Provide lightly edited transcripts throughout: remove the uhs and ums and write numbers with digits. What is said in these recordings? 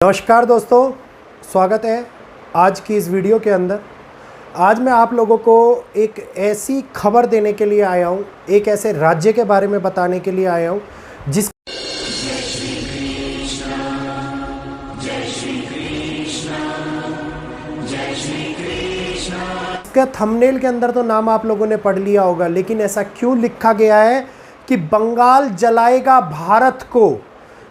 नमस्कार दोस्तों, स्वागत है आज की इस वीडियो के अंदर। आज मैं आप लोगों को एक ऐसी खबर देने के लिए आया हूँ, एक ऐसे राज्य के बारे में बताने के लिए आया हूँ जिसका थंबनेल के अंदर तो नाम आप लोगों ने पढ़ लिया होगा, लेकिन ऐसा क्यों लिखा गया है कि बंगाल जलाएगा भारत को।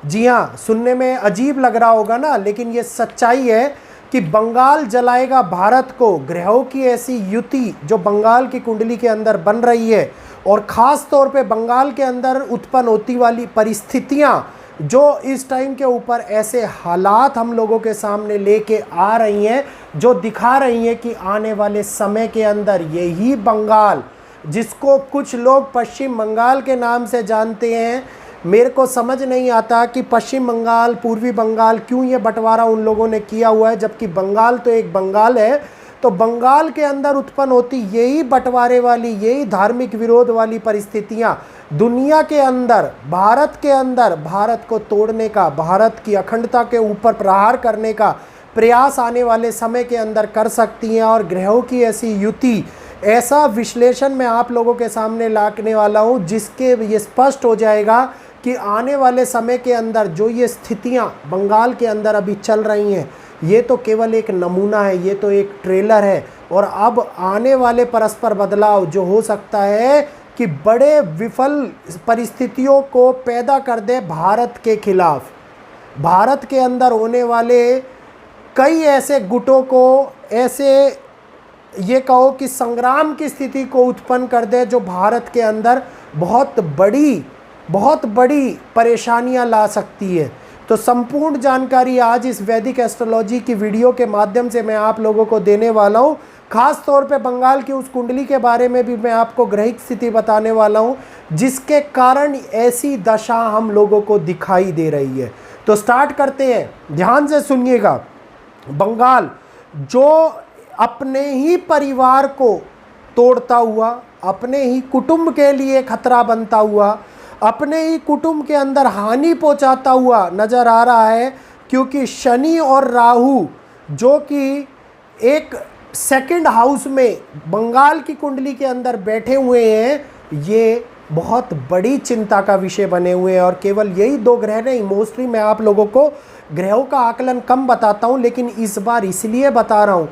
जी हाँ, सुनने में अजीब लग रहा होगा ना, लेकिन ये सच्चाई है कि बंगाल जलाएगा भारत को। ग्रहों की ऐसी युति जो बंगाल की कुंडली के अंदर बन रही है, और ख़ास तौर पे बंगाल के अंदर उत्पन्न होती वाली परिस्थितियाँ जो इस टाइम के ऊपर ऐसे हालात हम लोगों के सामने लेके आ रही हैं, जो दिखा रही हैं कि आने वाले समय के अंदर यही बंगाल, जिसको कुछ लोग पश्चिम बंगाल के नाम से जानते हैं। मेरे को समझ नहीं आता कि पश्चिम बंगाल, पूर्वी बंगाल, क्यों ये बंटवारा उन लोगों ने किया हुआ है, जबकि बंगाल तो एक बंगाल है। तो बंगाल के अंदर उत्पन्न होती यही बंटवारे वाली, यही धार्मिक विरोध वाली परिस्थितियाँ दुनिया के अंदर, भारत के अंदर, भारत को तोड़ने का, भारत की अखंडता के ऊपर प्रहार करने का प्रयास आने वाले समय के अंदर कर सकती हैं। और ग्रहों की ऐसी युति, ऐसा विश्लेषण मैं आप लोगों के सामने लाने वाला हूँ, जिसके ये स्पष्ट हो जाएगा कि आने वाले समय के अंदर जो ये स्थितियाँ बंगाल के अंदर अभी चल रही हैं, ये तो केवल एक नमूना है, ये तो एक ट्रेलर है। और अब आने वाले परस्पर बदलाव जो हो सकता है कि बड़े विफल परिस्थितियों को पैदा कर दे भारत के खिलाफ। भारत के अंदर होने वाले कई ऐसे गुटों को, ऐसे ये कहो कि संग्राम की स्थिति को उत्पन्न कर दे, जो भारत के अंदर बहुत बड़ी परेशानियां ला सकती है। तो संपूर्ण जानकारी आज इस वैदिक एस्ट्रोलॉजी की वीडियो के माध्यम से मैं आप लोगों को देने वाला हूं। खास तौर पे बंगाल की उस कुंडली के बारे में भी मैं आपको ग्रहिक स्थिति बताने वाला हूं, जिसके कारण ऐसी दशा हम लोगों को दिखाई दे रही है। तो स्टार्ट करते हैं, ध्यान से सुनिएगा। बंगाल जो अपने ही परिवार को तोड़ता हुआ, अपने ही कुटुंब के लिए खतरा बनता हुआ, अपने ही कुटुंब के अंदर हानि पहुंचाता हुआ नजर आ रहा है, क्योंकि शनि और राहु जो कि एक सेकंड हाउस में बंगाल की कुंडली के अंदर बैठे हुए हैं, ये बहुत बड़ी चिंता का विषय बने हुए हैं। और केवल यही दो ग्रह नहीं, मोस्टली मैं आप लोगों को ग्रहों का आकलन कम बताता हूं, लेकिन इस बार इसलिए बता रहा हूं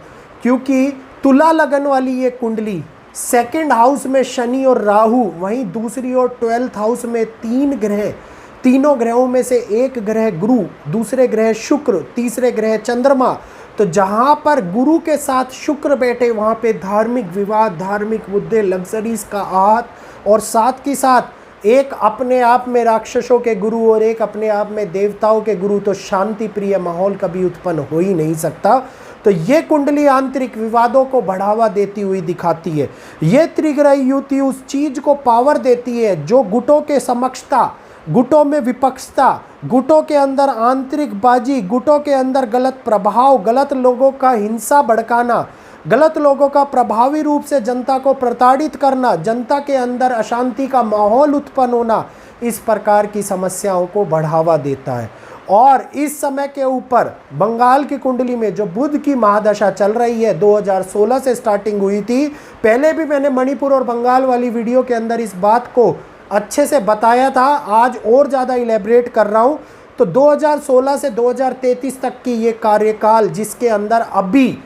क्योंकि तुला लगन वाली ये कुंडली, सेकंड हाउस में शनि और राहु, वहीं दूसरी ओर 12th हाउस में तीन ग्रह, तीनों ग्रहों में से एक ग्रह गुरु, दूसरे ग्रह शुक्र, तीसरे ग्रह चंद्रमा। तो जहां पर गुरु के साथ शुक्र बैठे, वहां पे धार्मिक विवाद, धार्मिक मुद्दे, लग्जरीज का आहत, और साथ ही साथ एक अपने आप में राक्षसों के गुरु और एक अपने आप में देवताओं के गुरु, तो शांति प्रिय माहौल कभी उत्पन्न हो ही नहीं सकता। तो ये कुंडली आंतरिक विवादों को बढ़ावा देती हुई दिखाती है। ये त्रिग्रह युति उस चीज को पावर देती है जो गुटों के समक्षता, गुटों में विपक्षता, गुटों के अंदर आंतरिक बाजी, गुटों के अंदर गलत प्रभाव, गलत लोगों का हिंसा भड़काना, गलत लोगों का प्रभावी रूप से जनता को प्रताड़ित करना, जनता के अंदर अशांति का माहौल उत्पन्न होना, इस प्रकार की समस्याओं को बढ़ावा देता है। और इस समय के ऊपर बंगाल की कुंडली में जो बुध की महादशा चल रही है, 2016 से स्टार्टिंग हुई थी। पहले भी मैंने मणिपुर और बंगाल वाली वीडियो के अंदर इस बात को अच्छे से बताया था, आज और ज़्यादा इलेबरेट कर रहा हूँ। तो 2016 से 2033 तक की ये कार्यकाल, जिसके अंदर अभी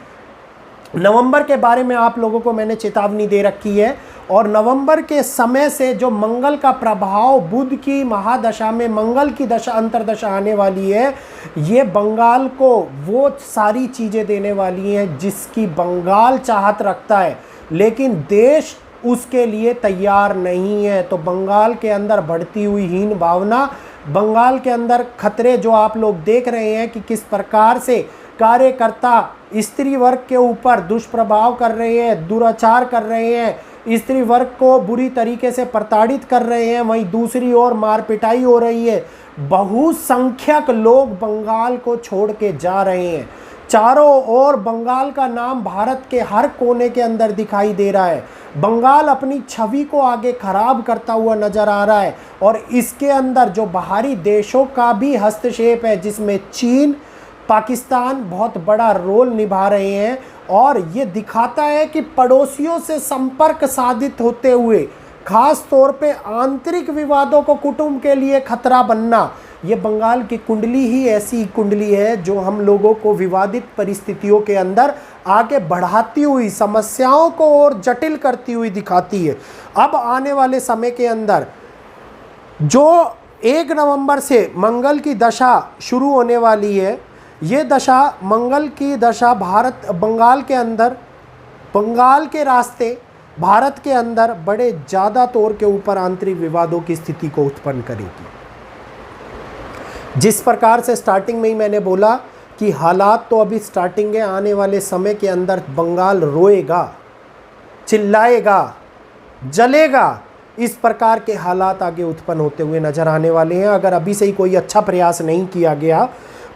नवंबर के बारे में आप लोगों को मैंने चेतावनी दे रखी है, और नवंबर के समय से जो मंगल का प्रभाव, बुध की महादशा में मंगल की दशा, अंतरदशा आने वाली है, ये बंगाल को वो सारी चीज़ें देने वाली हैं जिसकी बंगाल चाहत रखता है, लेकिन देश उसके लिए तैयार नहीं है। तो बंगाल के अंदर बढ़ती हुई हीन भावना, बंगाल के अंदर खतरे जो आप लोग देख रहे हैं कि किस प्रकार से कार्यकर्ता स्त्री वर्ग के ऊपर दुष्प्रभाव कर रहे हैं, दुराचार कर रहे हैं, स्त्री वर्ग को बुरी तरीके से प्रताड़ित कर रहे हैं, वहीं दूसरी ओर मार पिटाई हो रही है। बहुसंख्यक लोग बंगाल को छोड़ के जा रहे हैं। चारों ओर बंगाल का नाम भारत के हर कोने के अंदर दिखाई दे रहा है। बंगाल अपनी छवि को आगे खराब करता हुआ नजर आ रहा है, और इसके अंदर जो बाहरी देशों का भी हस्तक्षेप है, जिसमें चीन, पाकिस्तान बहुत बड़ा रोल निभा रहे हैं और ये दिखाता है कि पड़ोसियों से संपर्क साधित होते हुए खास तौर पे आंतरिक विवादों को कुटुंब के लिए खतरा बनना, ये बंगाल की कुंडली ही ऐसी कुंडली है जो हम लोगों को विवादित परिस्थितियों के अंदर आगे बढ़ाती हुई, समस्याओं को और जटिल करती हुई दिखाती है। अब आने वाले समय के अंदर जो 1 नवंबर से मंगल की दशा शुरू होने वाली है, ये दशा, मंगल की दशा बंगाल के अंदर, बंगाल के रास्ते भारत के अंदर बड़े ज़्यादा तौर के ऊपर आंतरिक विवादों की स्थिति को उत्पन्न करेगी। जिस प्रकार से स्टार्टिंग में ही मैंने बोला कि हालात तो अभी स्टार्टिंग है, आने वाले समय के अंदर बंगाल रोएगा, चिल्लाएगा, जलेगा, इस प्रकार के हालात आगे उत्पन्न होते हुए नजर आने वाले हैं। अगर अभी से ही कोई अच्छा प्रयास नहीं किया गया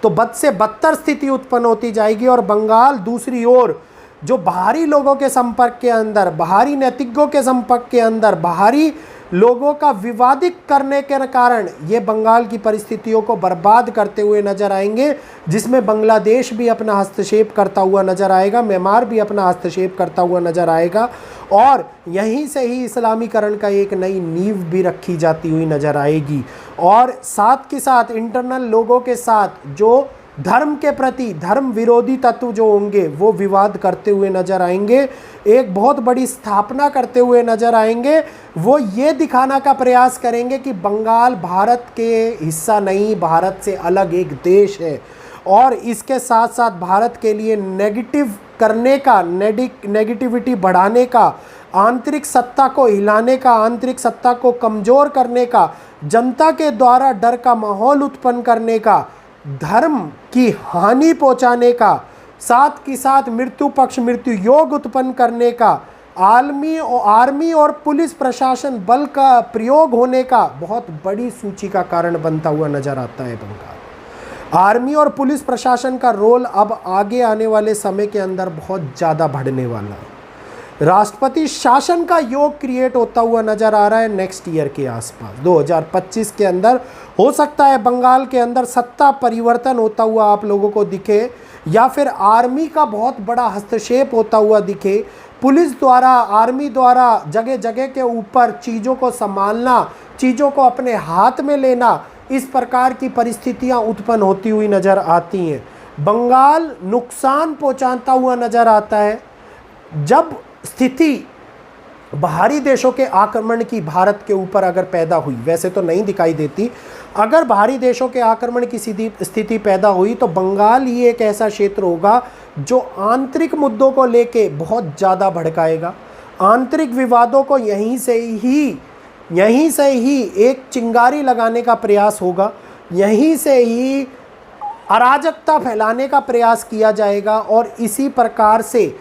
तो बद से बदतर स्थिति उत्पन्न होती जाएगी और बंगाल दूसरी ओर जो बाहरी लोगों के संपर्क के अंदर, बाहरी नैतिज्ञों के संपर्क के अंदर, बाहरी लोगों का विवादित करने के कारण ये बंगाल की परिस्थितियों को बर्बाद करते हुए नजर आएंगे, जिसमें बांग्लादेश भी अपना हस्तक्षेप करता हुआ नजर आएगा, म्यांमार भी अपना हस्तक्षेप करता हुआ नजर आएगा और यहीं से ही इस्लामीकरण का एक नई नींव भी रखी जाती हुई नजर आएगी। और साथ के साथ इंटरनल लोगों के साथ जो धर्म के प्रति धर्म विरोधी तत्व जो होंगे वो विवाद करते हुए नजर आएंगे, एक बहुत बड़ी स्थापना करते हुए नजर आएंगे। वो ये दिखाना का प्रयास करेंगे कि बंगाल भारत के हिस्सा नहीं, भारत से अलग एक देश है और इसके साथ साथ भारत के लिए नेगेटिव करने का, नेगेटिविटी बढ़ाने का, आंतरिक सत्ता को हिलाने का, आंतरिक सत्ता को कमज़ोर करने का, जनता के द्वारा डर का माहौल उत्पन्न करने का, धर्म की हानि पहुंचाने का, साथ के साथ मृत्यु पक्ष मृत्यु योग उत्पन्न करने का, आर्मी और पुलिस प्रशासन बल का प्रयोग होने का बहुत बड़ी सूची का कारण बनता हुआ नजर आता है बंगाल। आर्मी और पुलिस प्रशासन का रोल अब आगे आने वाले समय के अंदर बहुत ज़्यादा बढ़ने वाला है। राष्ट्रपति शासन का योग क्रिएट होता हुआ नजर आ रहा है नेक्स्ट ईयर के आसपास, 2025 के अंदर हो सकता है बंगाल के अंदर सत्ता परिवर्तन होता हुआ आप लोगों को दिखे, या फिर आर्मी का बहुत बड़ा हस्तक्षेप होता हुआ दिखे, पुलिस द्वारा, आर्मी द्वारा जगह जगह के ऊपर चीज़ों को संभालना, चीज़ों को अपने हाथ में लेना, इस प्रकार की परिस्थितियां उत्पन्न होती हुई नज़र आती हैं। बंगाल नुकसान पहुंचाता हुआ नज़र आता है जब स्थिति बाहरी देशों के आक्रमण की भारत के ऊपर अगर पैदा हुई, वैसे तो नहीं दिखाई देती, अगर बाहरी देशों के आक्रमण की स्थिति पैदा हुई तो बंगाल ही एक ऐसा क्षेत्र होगा जो आंतरिक मुद्दों को लेके बहुत ज़्यादा भड़काएगा, आंतरिक विवादों को यहीं से ही एक चिंगारी लगाने का प्रयास होगा, यहीं से ही अराजकता फैलाने का प्रयास किया जाएगा और इसी प्रकार से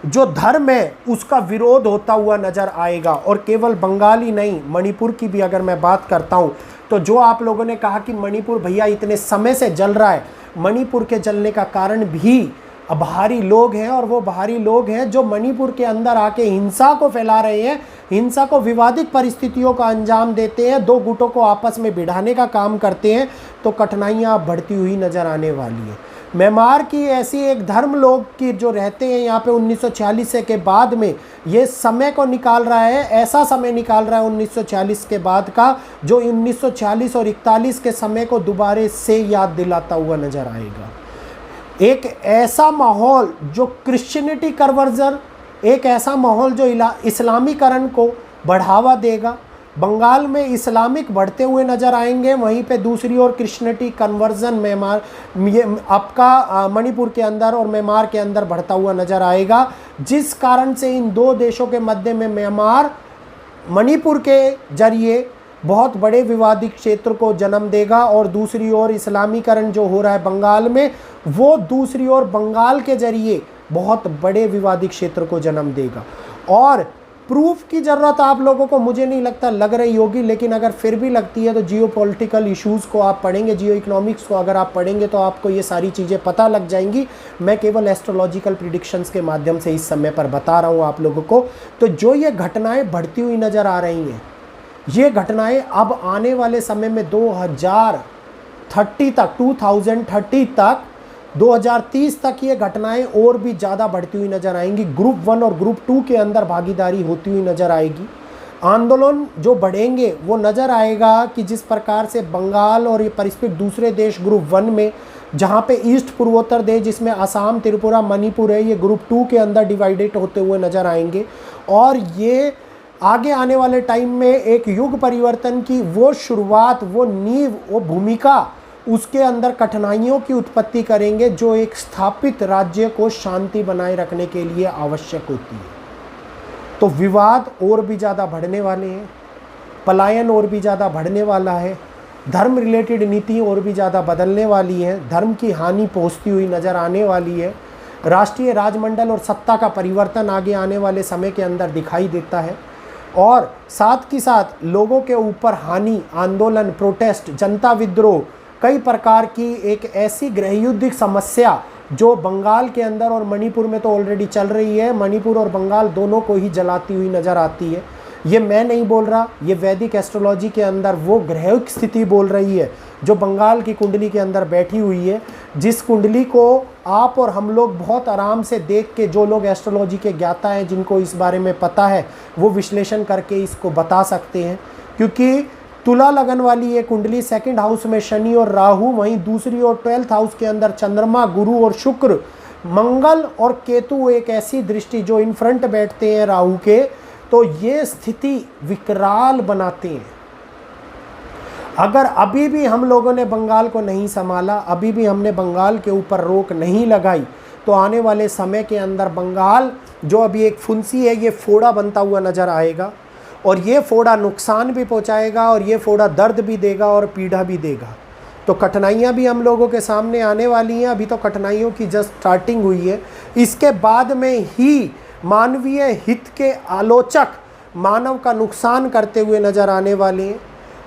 जो धर्म है उसका विरोध होता हुआ नजर आएगा। और केवल बंगाल ही नहीं, मणिपुर की भी अगर मैं बात करता हूं तो जो आप लोगों ने कहा कि मणिपुर भैया इतने समय से जल रहा है, मणिपुर के जलने का कारण भी बाहरी लोग हैं और वो बाहरी लोग हैं जो मणिपुर के अंदर आके हिंसा को फैला रहे हैं, हिंसा को विवादित परिस्थितियों का अंजाम देते हैं, दो गुटों को आपस में भिड़ाने का काम करते हैं, तो कठिनाइयाँ बढ़ती हुई नजर आने वाली है। म्यांमार की ऐसी एक धर्म लोग की जो रहते हैं यहाँ पे 1946 के बाद में ये समय को निकाल रहा है, ऐसा समय निकाल रहा है 1946 के बाद का जो 1940 और 41 के समय को दोबारे से याद दिलाता हुआ नजर आएगा। एक ऐसा माहौल जो क्रिश्चियनिटी कन्वर्जन, एक ऐसा माहौल जो इस्लामीकरण को बढ़ावा देगा। बंगाल में इस्लामिक बढ़ते हुए नज़र आएंगे, वहीं पे दूसरी ओर क्रिश्चियनिटी कन्वर्जन म्यांमार आपका मणिपुर के अंदर और म्यांमार के अंदर बढ़ता हुआ नज़र आएगा, जिस कारण से इन दो देशों के मध्य में म्यांमार मणिपुर के जरिए बहुत बड़े विवादित क्षेत्र को जन्म देगा और दूसरी ओर इस्लामीकरण जो हो रहा है बंगाल में वो दूसरी ओर बंगाल के जरिए बहुत बड़े विवादित क्षेत्र को जन्म देगा। और प्रूफ की ज़रूरत आप लोगों को मुझे नहीं लगता लग रही होगी, लेकिन अगर फिर भी लगती है तो जियो पॉलिटिकल इशूज़ को आप पढ़ेंगे, जियो इकोनॉमिक्स को अगर आप पढ़ेंगे तो आपको ये सारी चीज़ें पता लग जाएंगी। मैं केवल एस्ट्रोलॉजिकल प्रिडिक्शंस के माध्यम से इस समय पर बता रहा हूँ आप लोगों को। तो जो ये घटनाएँ बढ़ती हुई नज़र आ रही हैं, ये घटनाएँ अब आने वाले समय में 2030 तक 2030 तक ये घटनाएं और भी ज़्यादा बढ़ती हुई नज़र आएंगी। ग्रुप 1 और ग्रुप 2 के अंदर भागीदारी होती हुई नज़र आएगी। आंदोलन जो बढ़ेंगे वो नज़र आएगा कि जिस प्रकार से बंगाल और ये परिस्थिति दूसरे देश ग्रुप 1 में, जहाँ पे ईस्ट पूर्वोत्तर देश जिसमें असम, त्रिपुरा, मणिपुर है, ये ग्रुप 2 के अंदर डिवाइडेड होते हुए नज़र आएंगे। और ये आगे आने वाले टाइम में एक युग परिवर्तन की वो शुरुआत, वो नींव, वो भूमिका उसके अंदर कठिनाइयों की उत्पत्ति करेंगे जो एक स्थापित राज्य को शांति बनाए रखने के लिए आवश्यक होती है। तो विवाद और भी ज़्यादा बढ़ने वाले हैं, पलायन और भी ज़्यादा बढ़ने वाला है, धर्म रिलेटेड नीति और भी ज़्यादा बदलने वाली है, धर्म की हानि पहुँचती हुई नज़र आने वाली है, राष्ट्रीय राजमंडल और सत्ता का परिवर्तन आगे आने वाले समय के अंदर दिखाई देता है। और साथ के साथ लोगों के ऊपर हानि, आंदोलन, प्रोटेस्ट, जनता विद्रोह, कई प्रकार की एक ऐसी गृहयुद्धिक समस्या जो बंगाल के अंदर और मणिपुर में तो ऑलरेडी चल रही है, मणिपुर और बंगाल दोनों को ही जलाती हुई नज़र आती है। ये मैं नहीं बोल रहा, ये वैदिक एस्ट्रोलॉजी के अंदर वो ग्रहिक स्थिति बोल रही है जो बंगाल की कुंडली के अंदर बैठी हुई है, जिस कुंडली को आप और हम लोग बहुत आराम से देख के, जो लोग एस्ट्रोलॉजी के ज्ञाता हैं, जिनको इस बारे में पता है, वो विश्लेषण करके इसको बता सकते हैं। क्योंकि तुला लगन वाली ये कुंडली 2nd हाउस में शनि और राहु, वहीं दूसरी ओर 12th हाउस के अंदर चंद्रमा, गुरु और शुक्र, मंगल और केतु, एक ऐसी दृष्टि जो इन फ्रंट बैठते हैं राहु के, तो ये स्थिति विकराल बनाते हैं। अगर अभी भी हम लोगों ने बंगाल को नहीं संभाला, अभी भी हमने बंगाल के ऊपर रोक नहीं लगाई, तो आने वाले समय के अंदर बंगाल जो अभी एक फुंसी है, ये फोड़ा बनता हुआ नज़र आएगा। और ये फोड़ा नुकसान भी पहुंचाएगा और ये फोड़ा दर्द भी देगा और पीड़ा भी देगा। तो कठिनाइयाँ भी हम लोगों के सामने आने वाली हैं। अभी तो कठिनाइयों की जस्ट स्टार्टिंग हुई है। इसके बाद में ही मानवीय हित के आलोचक मानव का नुकसान करते हुए नज़र आने वाले हैं।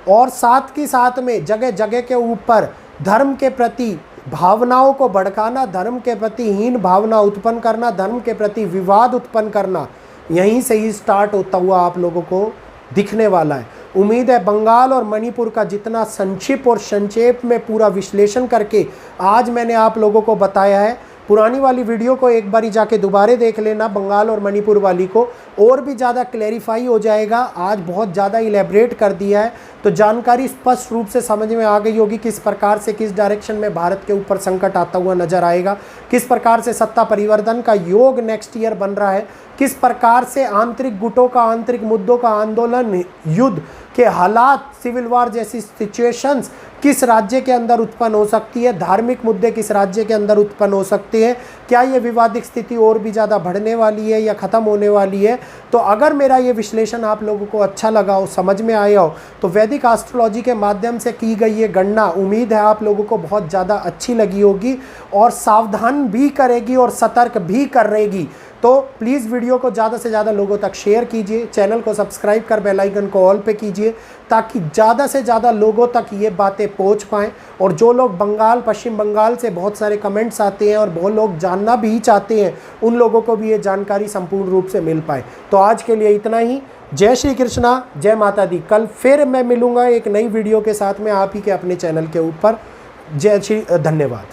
और साथ ही साथ में जगह जगह के ऊपर धर्म के प्रति भावनाओं को भड़काना, धर्म के प्रति हीन भावना उत्पन्न करना, धर्म के प्रति विवाद उत्पन्न करना, यहीं से ही स्टार्ट होता हुआ आप लोगों को दिखने वाला है। उम्मीद है बंगाल और मणिपुर का जितना संक्षिप्त और संक्षेप में पूरा विश्लेषण करके आज मैंने आप लोगों को बताया है, पुरानी वाली वीडियो को एक बारी जाके दोबारा देख लेना, बंगाल और मणिपुर वाली को, और भी ज़्यादा क्लैरिफाई हो जाएगा। आज बहुत ज़्यादा इलेबरेट कर दिया है, तो जानकारी स्पष्ट रूप से समझ में आ गई होगी किस प्रकार से, किस डायरेक्शन में भारत के ऊपर संकट आता हुआ नज़र आएगा, किस प्रकार से सत्ता परिवर्तन का योग नेक्स्ट ईयर बन रहा है, किस प्रकार से आंतरिक गुटों का, आंतरिक मुद्दों का आंदोलन, युद्ध के हालात, सिविल वार जैसी सिचुएशंस किस राज्य के अंदर उत्पन्न हो सकती है, धार्मिक मुद्दे किस राज्य के अंदर उत्पन्न हो सकते हैं, क्या ये विवादित स्थिति और भी ज़्यादा बढ़ने वाली है या ख़त्म होने वाली है। तो अगर मेरा ये विश्लेषण आप लोगों को अच्छा लगा हो, समझ में आया हो, तो वैदिक एस्ट्रोलॉजी के माध्यम से की गई ये गणना उम्मीद है आप लोगों को बहुत ज़्यादा अच्छी लगी होगी और सावधान भी करेगी और सतर्क भी करेगी। तो प्लीज़ वीडियो को ज़्यादा से ज़्यादा लोगों तक शेयर कीजिए, चैनल को सब्सक्राइब कर बेल आइकन को ऑल पे कीजिए, ताकि ज़्यादा से ज़्यादा लोगों तक ये बातें पहुंच पाएँ। और जो लोग बंगाल, पश्चिम बंगाल से बहुत सारे कमेंट्स आते हैं और बहुत लोग जानना भी चाहते हैं, उन लोगों को भी ये जानकारी संपूर्ण रूप से मिल पाए। तो आज के लिए इतना ही। जय श्री कृष्णा, जय माता दी। कल फिर मैं मिलूँगा एक नई वीडियो के साथ में आप ही के अपने चैनल के ऊपर। जय श्री, धन्यवाद।